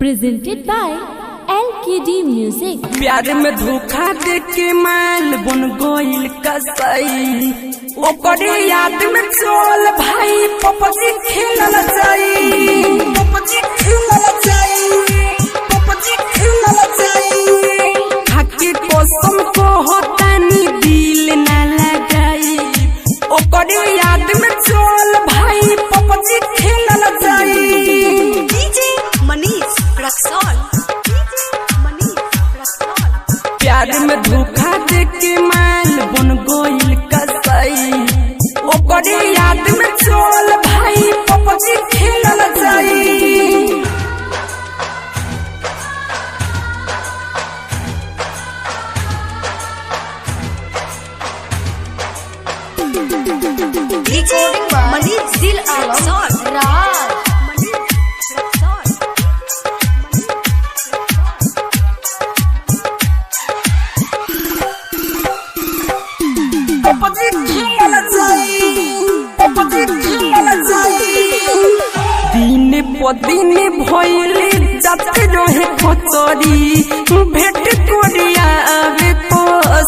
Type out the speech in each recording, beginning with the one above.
Presented by LKD Music। प्यार में धोखा दे के माल बन गइल कसाई, ओकरे याद में चल भाई पपजी खेलल जाई, पपजी खेलल जाई, पपजी खेलल जाई। खाके कसम को होतानी दिल ना लगाई, ओकरे याद में चल भाई पपजी खेलल जाई। डीजे मनीष रक्सौल, प्यार में धोखा दे के माल बन गइल कसाई, ओकरे याद में चल भाई पपजी खेलल जाई। डीजे मनीष दिल रक्सौल राज पपजी खेलल जाई, पपजी खेलल जाई। दिन प दिन भइले जाते रहे खचरी, भेट कोरिया आवे तो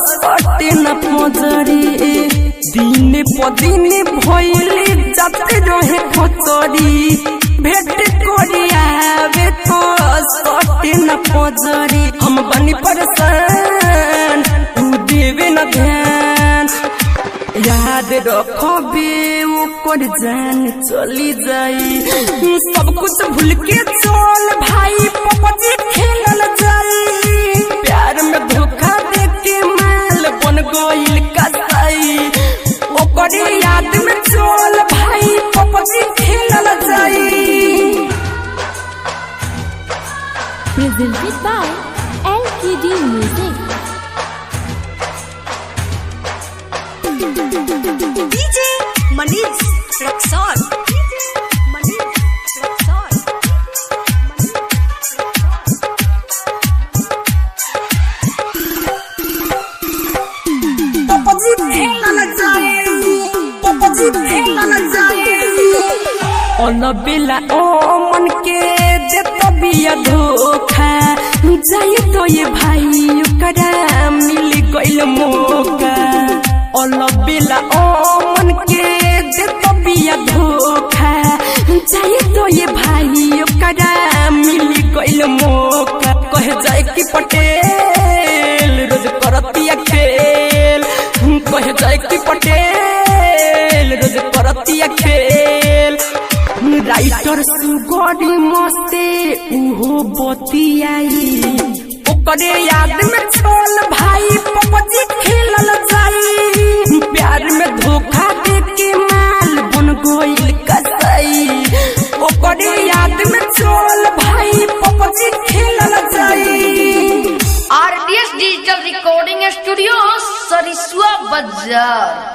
सटे न पजरी। दिन प दिन भइले जाते रहे खचरी, भेट कोरिया आवे तो सटे न पजरी। हम बनी परेशान तू देवे न ध्यान, याद रखबे ओकर जान चली जाई। सब कुछ भूल के चल भाई पपजी खेलल जाई। प्यार में धोखा दे के माल बन गइल कसाई, ओकरे याद में चल भाई पपजी खेलल जाई। Presented by LKD Music। DJ Manish Raxaul, PUBG खेलल जाई, पपजी खेलल जाई। बेला ओ मन के देता बिया धोखा, जाई तो ये भाई ओकरा मिल गइल मौका। बेला ओ मन के देता बिया धोखा, जाई तो ये भाई ओकरा मिल गइल मौका। कहे जाए कि पटेल रोज करतिया खेल, कहे जाए कि पटेल रोज करतिया खेल। राइटर सुगरी मस्ते उहो बतियाई, ओकरे याद में चल भाई पपजी खेलल जाई। प्यार में धोखा दे के माल बन गइल कसाई, ओकरे याद में चल भाई पपजी खेलल जाई। RDS digital recording studio Sarisua बाजार।